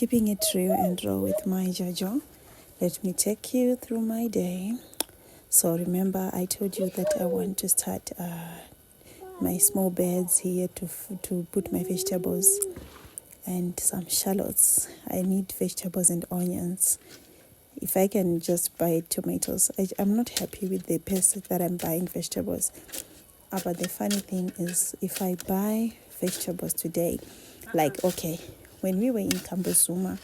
Keeping it real and raw with my Jojo. Let me take you through my day. So remember, I told you that I want to start my small beds here to put my vegetables and some shallots. I need vegetables and onions. If I can just buy tomatoes, I'm not happy with the pace that I'm buying vegetables. But the funny thing is, if I buy vegetables today, like, okay, when we were in Kambosuma,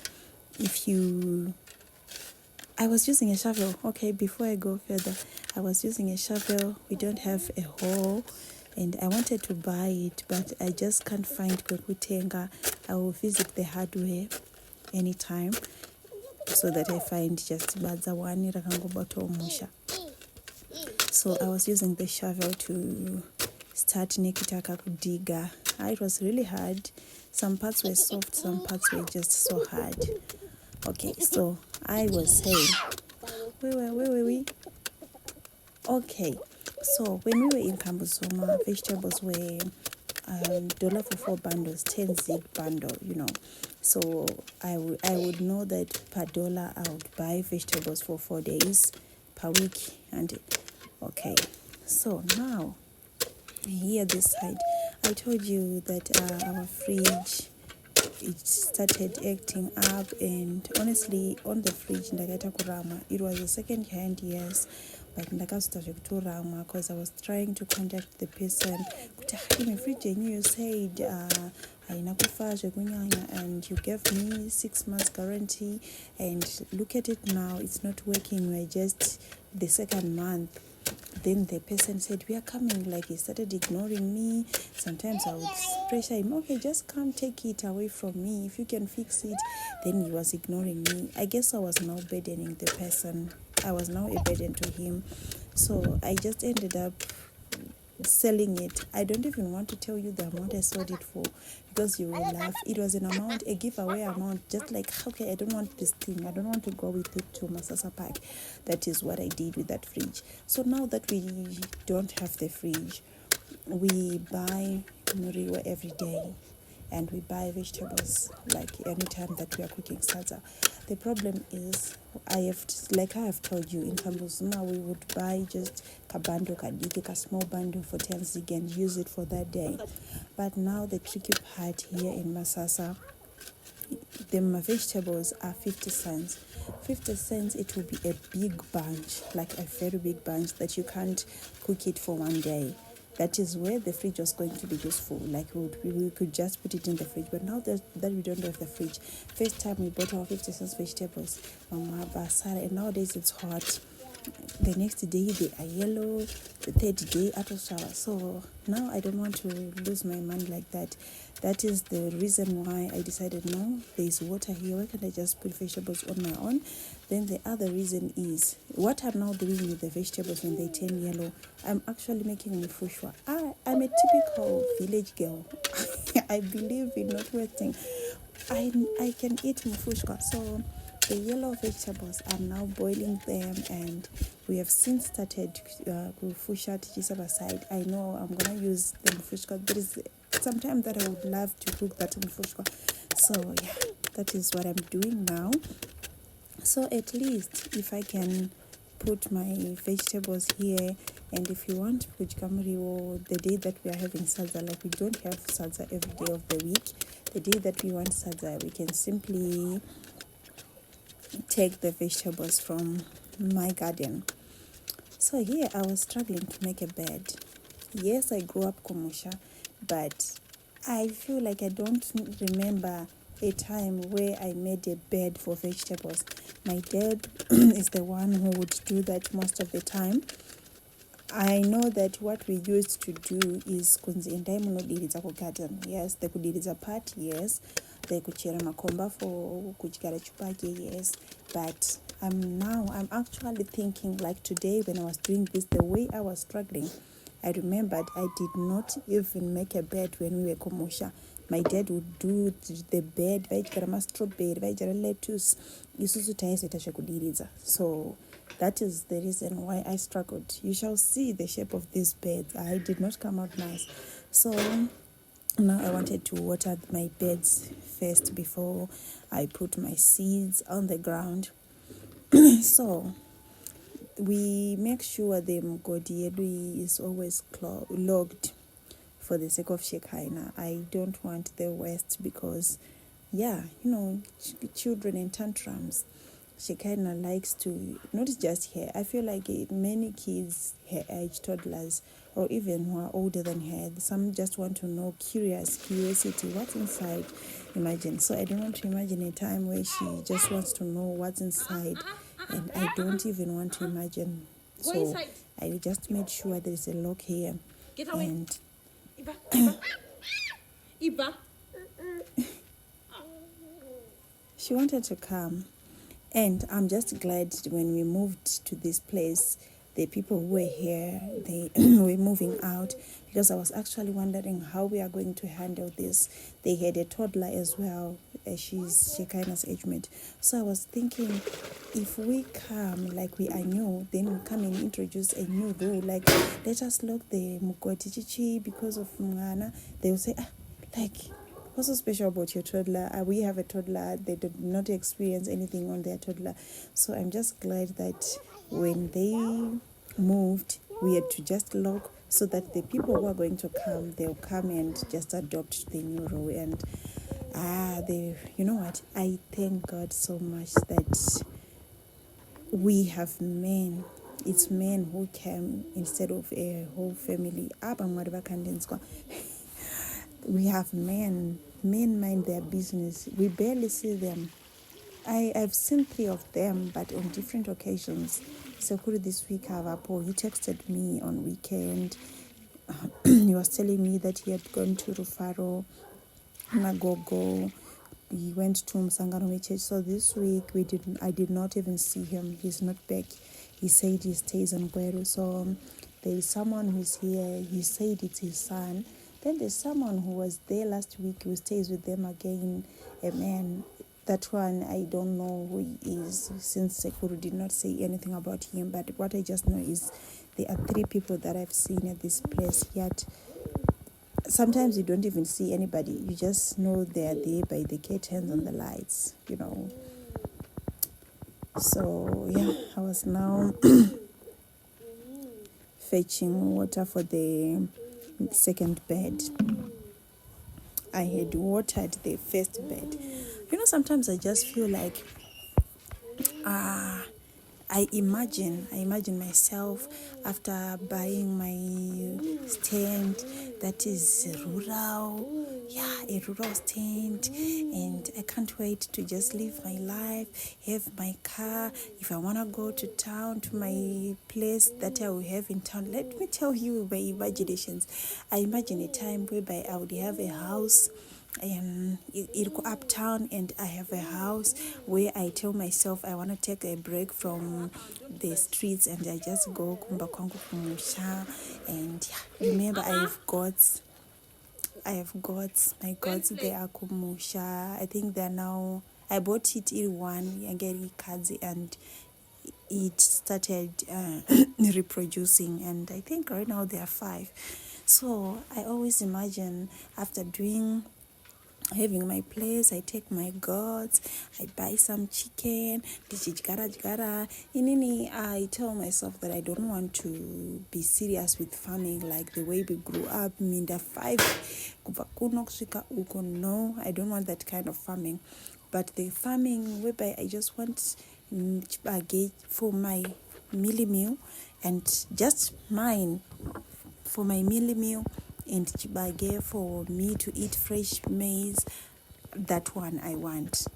I was using a shovel. Okay, before I go further, I was using a shovel. We don't have a hoe, and I wanted to buy it, but I just can't find Kwekutenga. I will visit the hardware anytime so that I find just Bazawani Rakangoboto Musha. So I was using the shovel to start Nikitaka Kudiga. It was really hard. Some parts were soft, some parts were just so hard. Okay, so I was saying, wait. Okay, so when we were in Kambosoma, vegetables were $1 for 4 bundles, 10 zig bundle, So I would know that per dollar I would buy vegetables for 4 days per week. And okay, so now here this side, I told you that our fridge, it started acting up, and honestly on the fridge ndakaita kurama. It was a second hand, yes, but ndakazota kutorama because I was trying to contact the person kuti in the fridge you said haina kufa zvekunyanya and you gave me 6 months guarantee, and look at it now, it's not working, we're just the second month. Then the person said, we are coming. Like, he started ignoring me. Sometimes I would pressure him, okay, just come take it away from me. If you can fix it. Then he was ignoring me. I guess I was now burdening the person. I was now a burden to him. So I just ended up selling it. I don't even want to tell you the amount I sold it for because you will laugh. It was an amount, a giveaway amount, just like, okay, I don't want this thing, I don't want to go with it to Masasa Park. That is what I did with that fridge. So now that we don't have the fridge, we buy Nuriwa every day, and we buy vegetables like anytime that we are cooking salsa. The problem is, I have told you, in Kambosuma we would buy just kabando kadiki, a small bundle for 10 zig and use it for that day. But now the tricky part here in Masasa, the vegetables are 50 cents. 50 cents, it will be a big bunch, like a very big bunch that you can't cook it for one day. That is where the fridge was going to be useful. Like we could just put it in the fridge. But now that we don't have the fridge, first time we bought our 50 cents vegetables, Mama Basara, and nowadays it's hot. The next day they are yellow, the third day out of shower. So now I don't want to lose my money like that. That is the reason why I decided, no, there's water here, why can't I just put vegetables on my own? Then the other reason is, what I'm now doing with the vegetables when they turn yellow, I'm actually making mufushwa. I'm a typical village girl. I believe in not wasting. I can eat mufushwa. So the yellow vegetables, I'm now boiling them, and we have since started kufusha tichisaba side. I know I'm gonna use the mufushwa. There is sometime that I would love to cook that mufushwa. So yeah, that is what I'm doing now. So at least if I can put my vegetables here, and if you want kujikamuri, or the day that we are having salsa, like we don't have salsa every day of the week, the day that we want salsa, we can simply take the vegetables from my garden. So here I was struggling to make a bed. Yes, I grew up Kumusha, but I feel like I don't remember a time where I made a bed for vegetables. My dad is the one who would do that most of the time. I know that what we used to do is garden. Yes, they could do part, yes. They could share makomba for kuchikara chupake, yes. But I'm actually thinking, like today when I was doing this, the way I was struggling, I remembered I did not even make a bed when we were Komosha. My dad would do the bed, strawberry, lettuce. So that is the reason why I struggled. You shall see the shape of these beds. I did not come out nice. So Now I wanted to water my beds first before I put my seeds on the ground. So we make sure the mgodi yedu is always logged for the sake of Shekinah. I don't want the waste because, children in tantrums. Shekinah likes to, not just her, I feel like many kids her age, toddlers, or even who are older than her, some just want to know, curiosity, what's inside. Imagine. So I don't want to imagine a time where she just wants to know what's inside, and I don't even want to imagine. So I just made sure there's a lock here. Get away. And Iba. She wanted to come. And I'm just glad when we moved to this place, the people who were here, they were moving out, because I was actually wondering how we are going to handle this. They had a toddler as well. She's Shekinah's age mate. So I was thinking, if we come like we are new, then we come and introduce a new rule, like let us lock the mugoti chichi because of Mwana. They will say, what's so special about your toddler? We have a toddler. They did not experience anything on their toddler. So I'm just glad that when they moved, we had to just lock so that the people who are going to come, they'll come and just adopt the new role. And you know what? I thank God so much that we have men. It's men who came instead of a whole family. We have men. Men mind their business. We barely see them. I've seen 3 of them, but on different occasions. Sekuru this week, he texted me on weekend. He was telling me that he had gone to Rufaro, Nagogo. He went to Msangano Church. So this week I did not even see him. He's not back. He said he stays on Gweru. So there is someone who's here. He said it's his son. Then there's someone who was there last week who stays with them again, a man. That one, I don't know who he is, since Sekuru did not say anything about him. But what I just know is there are 3 people that I've seen at this place. Yet sometimes you don't even see anybody. You just know they're there by the curtains and the lights, So, I was now fetching water for the second bed. I had watered the first bed. Sometimes I just feel like I imagine myself after buying my stand that is rural. A rural stand, and I can't wait to just live my life, have my car. If I want to go to town, to my place that I will have in town, let me tell you my imaginations. I imagine a time whereby I would have a house it'll go uptown, and I have a house where I tell myself I want to take a break from the streets, and I just go kumba kwangu kumusha. And remember, I have goats. My goats, they are kumusha. I think they're now, I bought it in one Yangeri Kazi, and it started reproducing, and I think right now there are 5. So I always imagine after having my place, I take my goats, I buy some chicken, I tell myself that I don't want to be serious with farming like the way we grew up. Minda 5 no, I don't want that kind of farming. But the farming whereby I just want for my mealie meal, and just mine for my mealie meal, and chibage for me to eat fresh maize, that one I want.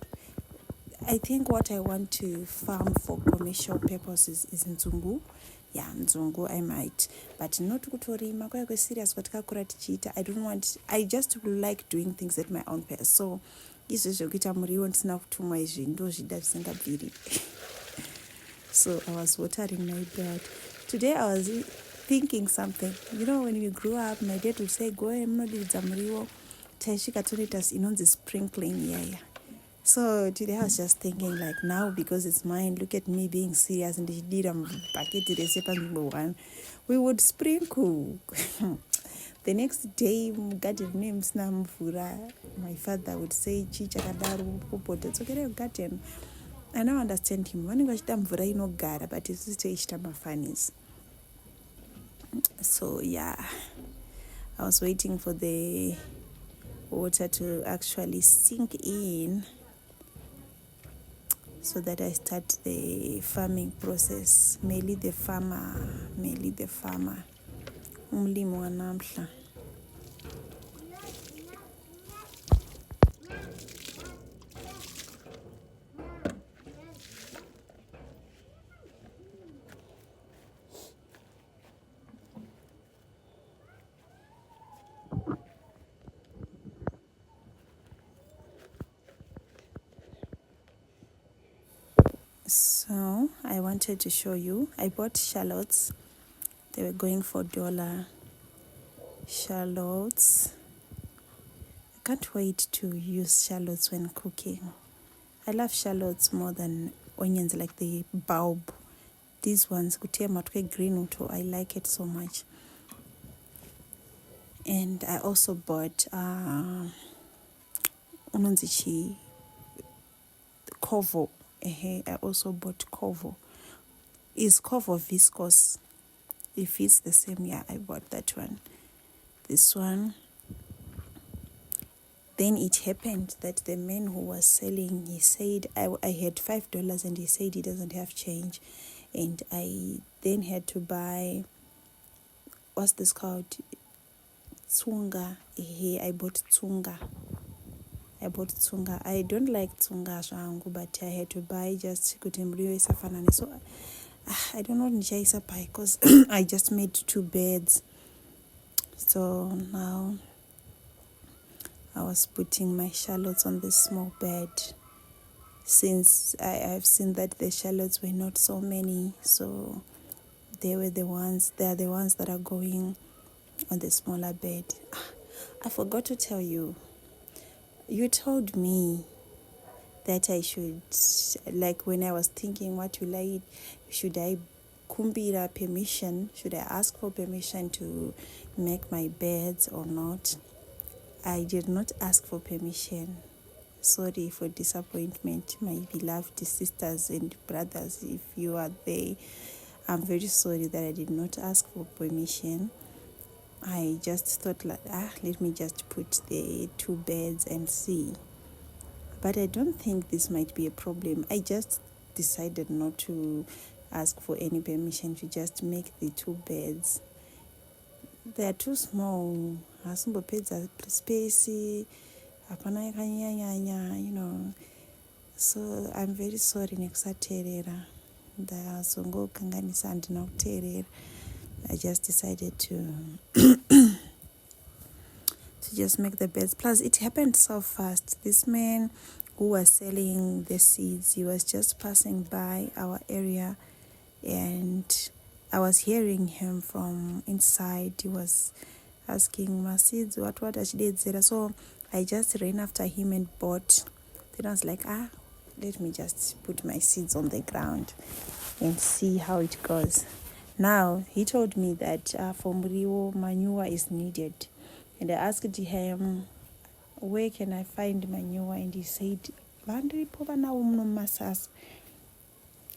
I think what I want to farm for commercial purposes is nzungu. Nzungu I might, but not kutorima kwa serious kwatakakura tichita. I just like doing things at my own pace. So izvo zvokuita muriwo ndisina kutumwa izvi ndozvida zvisingabviri. So I was watering my bed. Today I was thinking something. When we grew up, my dad would say, go munodidza muriwo taisvika tonoita inonzi sprinkling. So today I was just thinking, like, now because it's mine, look at me being serious, and ndichidira mubhaketi rese panzvimbo 1, we would sprinkle. The next day garden name sina mvura, my father would say chichakadaro popota tsokere garden. I now understand him. Vanenge vachita mvura inogara but isusu teichita mafanis. So yeah, I was waiting for the water to actually sink in so that I start the farming process. Merely the farmer. Umlimi wanamhla. So I wanted to show you. I bought shallots. They were going for $1. Shallots. I can't wait to use shallots when cooking. I love shallots more than onions, like the bulb. These ones, green uto, I like it so much. And I also bought Kovo. I also bought Kovo. Is Kovo viscose? If it's the same, yeah, I bought that one. This one. Then it happened that the man who was selling, he said, I had $5 and he said he doesn't have change. And I then had to buy, what's this called? Tsunga. I bought Tsunga. I don't like Tsunga zvangu, but I had to buy just kuti muriwo isafanane. So I don't know nichaisa pai because I just made 2 beds. So now I was putting my shallots on this small bed, since I've seen that the shallots were not so many, so they are the ones that are going on the smaller bed. I forgot to tell you. You told me that I should, like when I was thinking what will I eat, should I kumbira permission? Should I ask for permission to make my beds or not? I did not ask for permission. Sorry for disappointment, my beloved sisters and brothers. If you are there, I'm very sorry that I did not ask for permission. I just thought let me just put the 2 beds and see. But I don't think this might be a problem. I just decided not to ask for any permission to just make the 2 beds. They are too small. Asimbopedza space, hapana yakanyanya, So I'm very sorry nekusateerera. Ndazongokanganisa handina kuteerera. I just decided to just make the beds. Plus, it happened so fast. This man who was selling the seeds, he was just passing by our area, and I was hearing him from inside. He was asking my seeds, what achidedzera. So I just ran after him and bought. Then I was like, let me just put my seeds on the ground and see how it goes. Now, he told me that for muriwo, manure is needed. And I asked him, where can I find manure? And he said,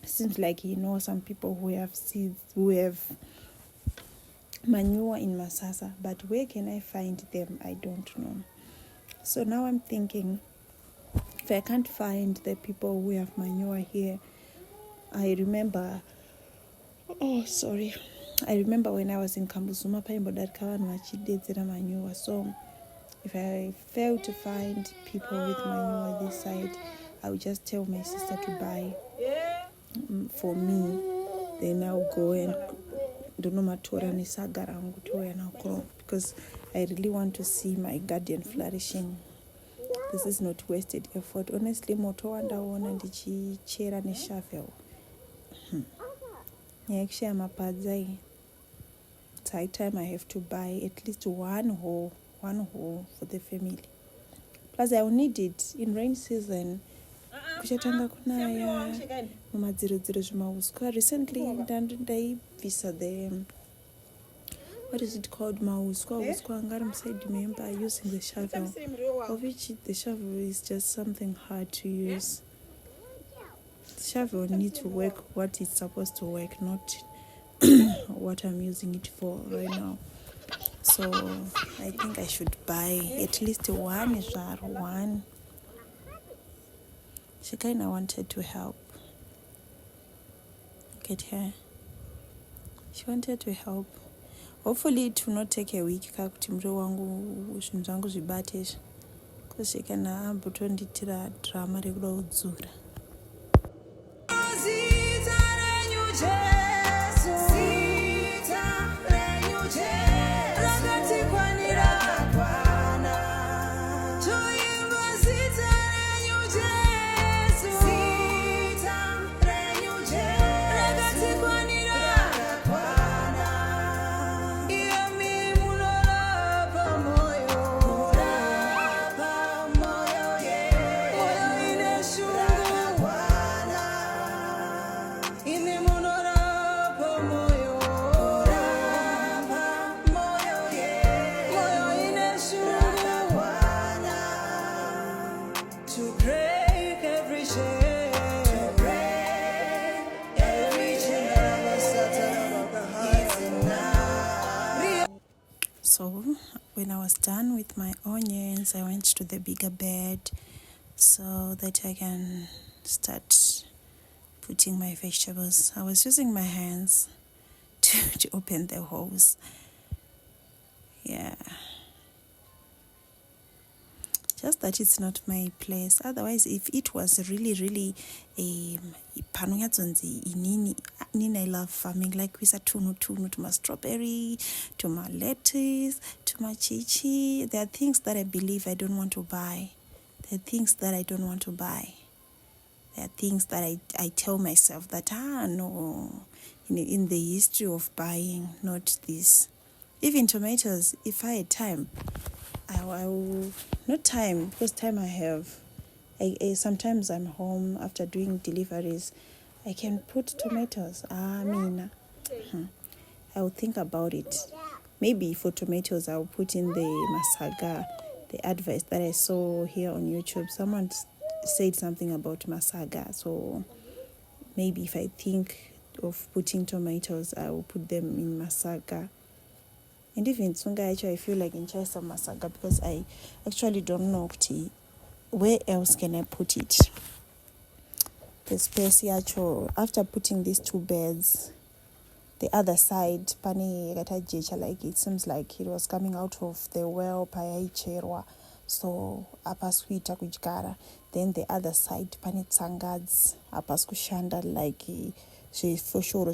seems like he knows some people who have seeds, who have manure in Masasa. But where can I find them? I don't know. So now I'm thinking, if I can't find the people who have manure here, I remember when I was in Kambuzuma paimbodarika vanhu vachidedzera manure. So if I fail to find people with manure this side, I will just tell my sister to buy for me. Then I'll go and donomatora nesaga rangu toya nako, because I really want to see my garden flourishing. This is not wasted effort. Honestly, moto wandaona ndichichera neshovel. Yakshaya mapadzai. It's high time I have to buy at least one hole for the family. Plus I will need it in rain season. Kuchatanga kunaya mumadziro zvimahuswa. Recently ndaibvisa what is it called, mauswa ngarimside member using the shovel, of which the shovel is just something hard to use. The shovel needs to work what it's supposed to work, not what I'm using it for right now. So I think I should buy at least one. She kind of wanted to help. Look at her. She wanted to help. Hopefully it will not take a week kakuti muriwo wangu zvinhu zvangu zvibate izvi, because kana ambotonditira drama rekuda kudzura. So when I was done with my onions, I went to the bigger bed so that I can start putting my vegetables. I was using my hands to open the holes. Yeah. Just that it's not my place. Otherwise, if it was really inini, I love farming, like we said, to my strawberry, to my lettuce, to my chichi. There are things that I believe I don't want to buy. There are things that I don't want to buy. There are things that I tell myself that, no, in the history of buying, not this. Even tomatoes, if I had time, I will, not time, because time I have. Sometimes I'm home after doing deliveries. I can put tomatoes. I will think about it. Maybe for tomatoes, I will put in the masaga, the advice that I saw here on YouTube. Someone said something about masaga. So maybe if I think of putting tomatoes, I will put them in masaga. And even Tsunga, actually, I feel like in choice of masaga because I actually don't know where else can I put it. The space actually, after putting these two beds, the other side, pani gatajecha, like it seems like it was coming out of the well payaicherwa. So apaskuita kujkara. Then the other side, pani tsangads, apaskushanda like for sure.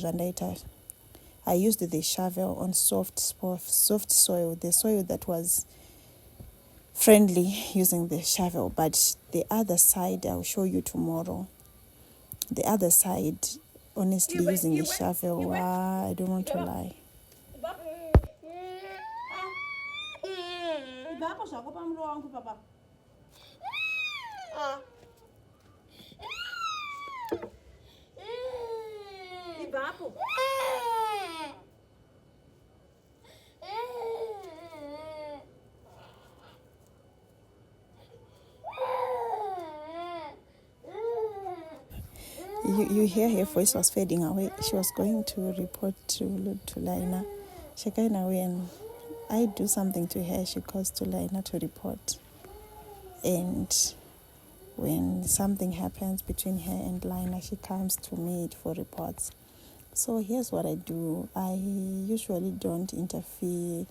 I used the shovel on soft soil, the soil that was friendly using the shovel. But the other side, I'll show you tomorrow. The other side, honestly, using the shovel, I don't want to lie. You hear her voice was fading away. She was going to report to Laina. She came away and I do something to her. She calls to Laina to report. And when something happens between her and Laina, she comes to me for reports. So here's what I do. I usually don't interfere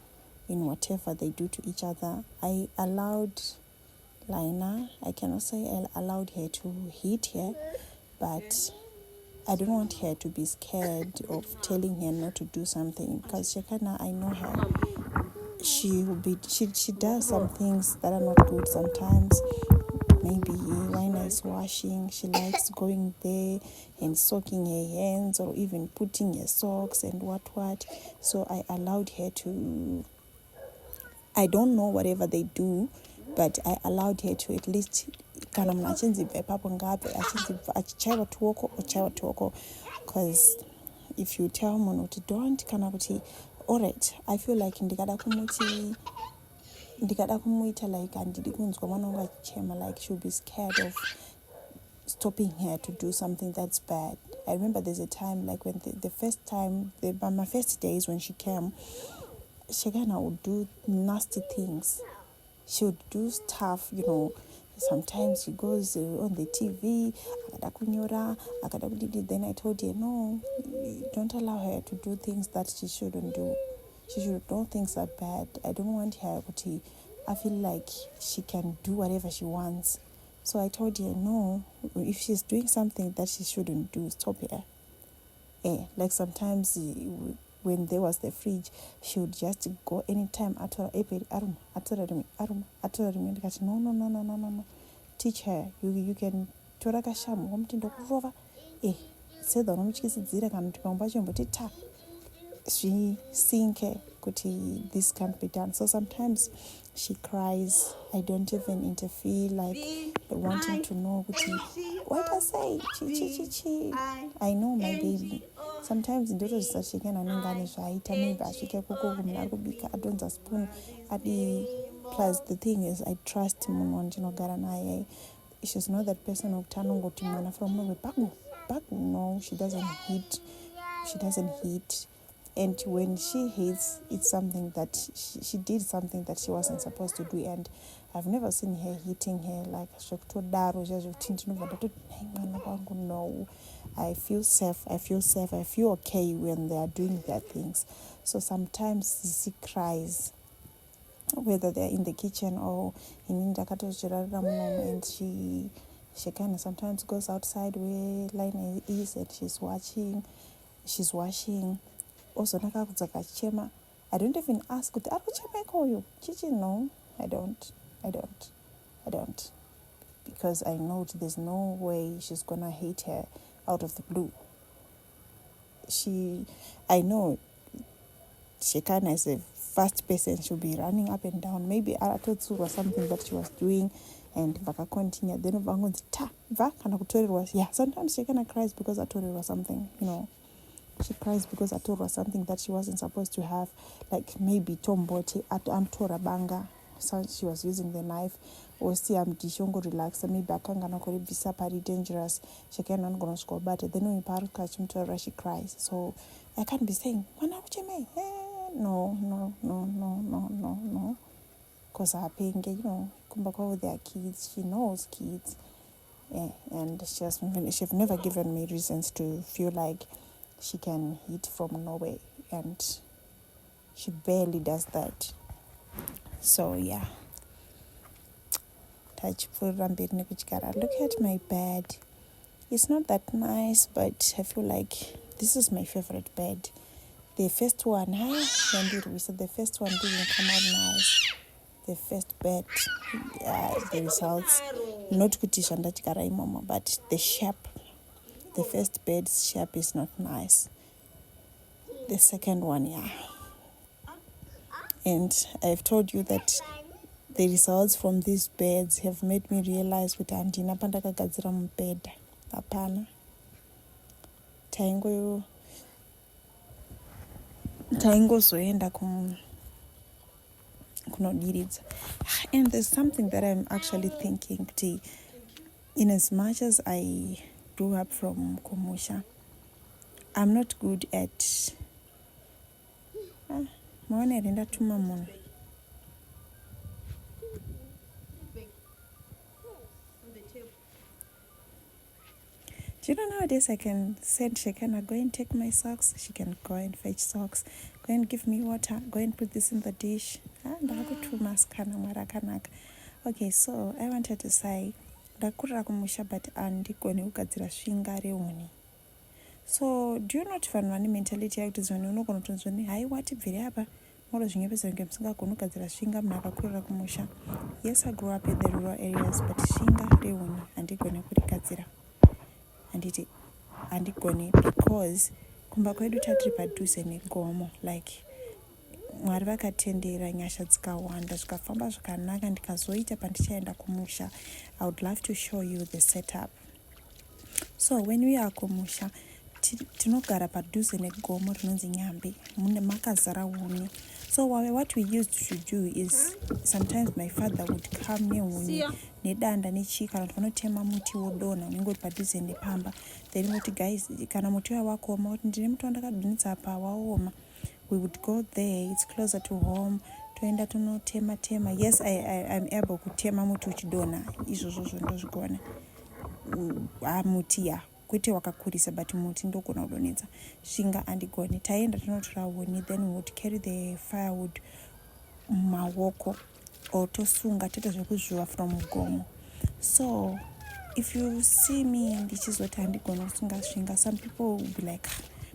in whatever they do to each other. I allowed Laina, I cannot say I allowed her to hit her, but I don't want her to be scared of telling her not to do something, because Shekana, I know her. She does some things that are not good sometimes. Maybe when I was washing, she likes going there and soaking her hands or even putting her socks and what. So I allowed her to, I don't know whatever they do, but I allowed her to at least because if you tell someone don't alright, I feel like ndikada kumuita like handidi kunzwa mwana wangu achichema, like she'll be scared of stopping her to do something that's bad. I remember there's a time like when the first time, my first days when she came, Shekana would do nasty things. She would do stuff, sometimes she goes on the TV, akada kunyora, akada kudidi. Then I told her, no, don't allow her to do things that she shouldn't do. She should know things are bad. I don't want her to, I feel like she can do whatever she wants. So I told her, no, if she's doing something that she shouldn't do, stop her. Like sometimes when there was the fridge, she would just go anytime. No. Teach her. You can tora kashamu wamutindo kurova. Sedha unomutyisidzira kana kuti pamba chimboti ta. She sinke kuti this can't be done. So sometimes she cries. I don't even interfere, like wanting to know what I say. Chi. I know my baby. Sometimes ndoto zisashikana nengane zvaita, maybe asvike koko kumuna kubika adonza spoon adi. Plus the thing is, I trust munhu wandinogara naye. She's not that person wokutana ngoti mwana from nowhere bagu. No, she doesn't hit. And when she hates, it's something that she did something that she wasn't supposed to do. And I've never seen her hitting her like no. I feel safe. I feel okay when they are doing their things. So sometimes she cries, whether they're in the kitchen or in Indakatochiraramunum, and she kind of sometimes goes outside where Line is and she's washing. Also, chema. I don't even ask, Chichi, no, I don't. Because I know there's no way she's gonna hate her out of the blue. I know Shekana is a fast person. She'll be running up and down. Maybe Aratotsu was something that she was doing and Vaka continue. Then Vangon's sometimes Shekana cries because I told her was something, She cries because I told her something that she wasn't supposed to have, like maybe tomboti amtora banga. So she was using the knife, or see dishongo relax, maybe akanga kori bisa pari dangerous. She can not gonna score but then when paru catch him to her, she cries. So I can't be saying, no. Because I paying, kumbako with their kids, she knows kids. And she's never given me reasons to feel like she can hit from nowhere, and she barely does that. So yeah, look at my bed. It's not that nice, but I feel like this is my favorite bed. The first one, the first one didn't come out nice. The first bed, the results, not kutishandachikara imama, but the shape. The first bed's shape is not nice. The second one, And I've told you that the results from these beds have made me realize that andina pandakagadzira mubhedha hapana. Taingozoenda kunodiridza. And there's something that I'm actually thinking, in as much as I grew up from Kumusha, I'm not good at do you know nowadays I can send Shekana, go and take my socks. She can go and fetch socks, go and give me water, go and put this in the dish. Okay, so I wanted to say ndakurira kumusha but andigone kugadzira svinga reuni. So do you not vanhu vane mentality yakuti zvino unogona kutonzwa haiwa tibvire apa moro zvinyepesa kunge musingagoni kugadzira svinga munhu akakurira kumusha. Yes, I grew up in the rural areas, but svinga reuni handigone kurigadzira. Handigone because kumba kwedu tatiri padhuze negomo, like Mwari vakatendera nyasha dzikawanda zvikafamba zvakanaka ndikazoita pandichaenda kumusha. I would love to show you the setup. So when we are kumusha, tinogara padhuze negomo rinonzi Nyambe, mune makazara huni. So what we used to do is sometimes my father would come nehuni nedanda nechika, vanhu vanotema muti wodonha unenge uri padhuze nepamba, then voti guys, kana muti uya wakaoma, kuti ndine muti wandakadhonisa apa waoma, we would go there, it's closer to home, toenda tonotema tema. Yes, I'm able kutema muti uchidonha, izvozvo ndozvigona. Muti ya kwete wakakurisa, but muti ndogona kudonhedza. Svinga andigoni. Taenda tonotora huni, then we would carry the firewood mumaoko or tosunga toita zvekuzvuva from mugomo. So if you see me ndichizoti handigoni kusunga svinga, some people will be like,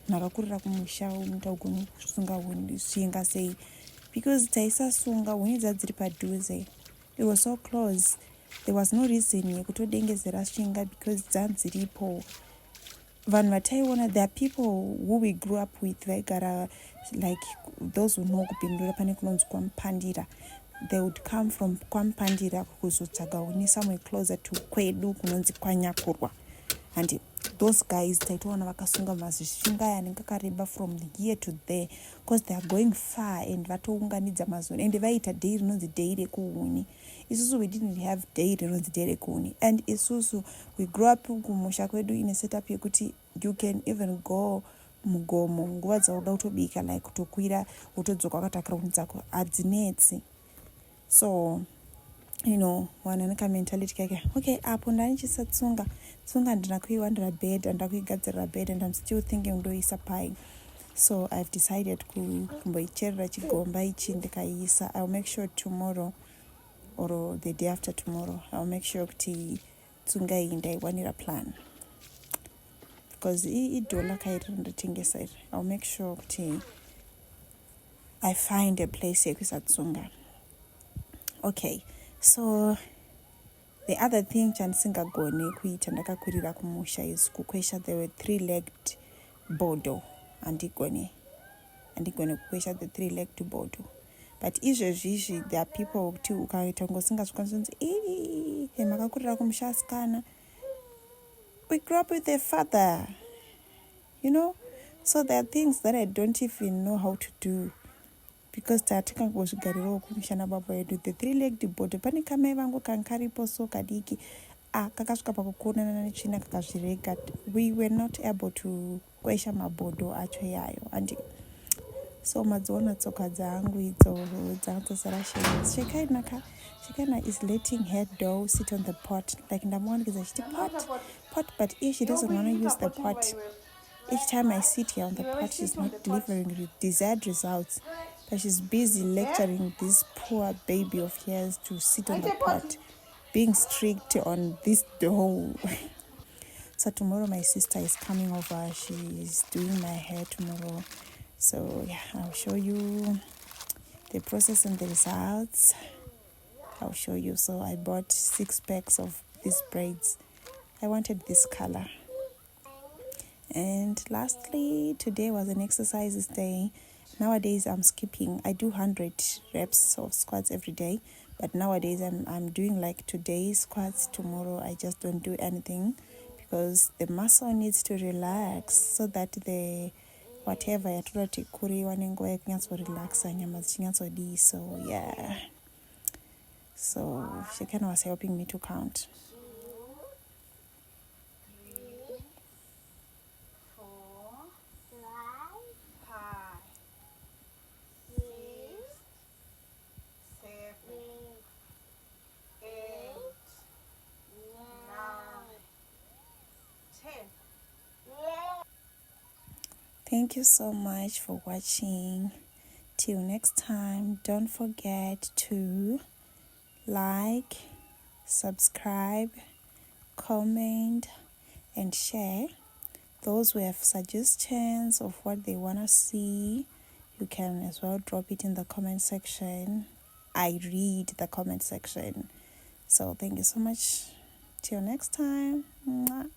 makakurira kumusha mutagoni kusunga huni svinga sei? Because taisasunga huni dzadziri padhuze, it was so close, there was no reason yekutodengezera svinga because dzanziripo. Vanhu vataiona, there are people who we grew up with vaigara, like those who know kupindura pane kunonzi kwaMupandira, they would come from kwaMupandira kuzotsvaga huni somewhere closer to kwedu kunonzi kwaNyakurwa, and those guys taitoona vakasunga mazvisvinga aya anenge akareba from here to there, because they are going far and vatounganidza mazoni, and vaita day rinonzi day rekuhuni. Isusu we didn't have day rinonzi day rekuhuni, and isusu we grew up kumusha kwedu in a setup yekuti you can even go mugomo nguva dzauda kutobika, like kutokwira wotodzoka wakatakira huni dzako, hadzinetsi. So you know, vanhu aneka mentality kake, okay, apo ndanichisatsunga ndina kuiwandira bed, ndira kuigadzirira bed, and I'm still thinking ndoisa pai. So I've decided kumboicherera chigomba ichi ndikaiisa. I'll make sure tomorrow or the day after tomorrow, I'll make sure kuti tsunga iyi ndaiwanira plan, because idhola kairi ndatengesa iri. I'll make sure kuti I find a place yekuisa tsunga. Okay, so the other thing chandisingagone kuita ndakakurira kumusha is kukwesha the 3-legged bodo. Andigone kukwesha the 3-legged bodo. But izvezvizvi there are people kuti ukaita ngosingazvikwanisa kunzi makakurira kumusha asikana. We grew up with a father, you know, so there are things that I don't even know how to do, because tatikangozvigarirawo kumushana baba yedu. The 3-legged bodo, pane kamai vangu kankaripo so kadiki, kakasvika pakukonana netsvina kakazvirega. We were not able to kwesha mabodo acho yayo, and so madziona tsoka dzangu idzo dzakadzosara shekaina is letting her dough sit on the pot, like ndamuwanikidza chiti pot, but if she doesn't want to use the pot, each time I sit here on the pot, she's not delivering desired results, but she's busy lecturing this poor baby of hers to sit on the pot, being strict on this dough. So tomorrow my sister is coming over, she's doing my hair tomorrow. So yeah, I'll show you the process and the results. I'll show you. So I bought 6 packs of these braids. I wanted this color. And lastly, today was an exercises day. Nowadays I'm skipping. I do 100 reps of squats every day, but nowadays I'm doing like today's squats, tomorrow I just don't do anything, because the muscle needs to relax so that the whatever yatoda kuti kuriwa nenguva yekunyatsorelaxa nyama dzichinyatsodii. So yeah, so she kind of was helping me to count. 10. Thank you so much for watching. Till next time, don't forget to like, subscribe, comment, and share. Those who have suggestions of what they want to see, you can as well drop it in the comment section. I read the comment section. So thank you so much. Till next time. Mwah.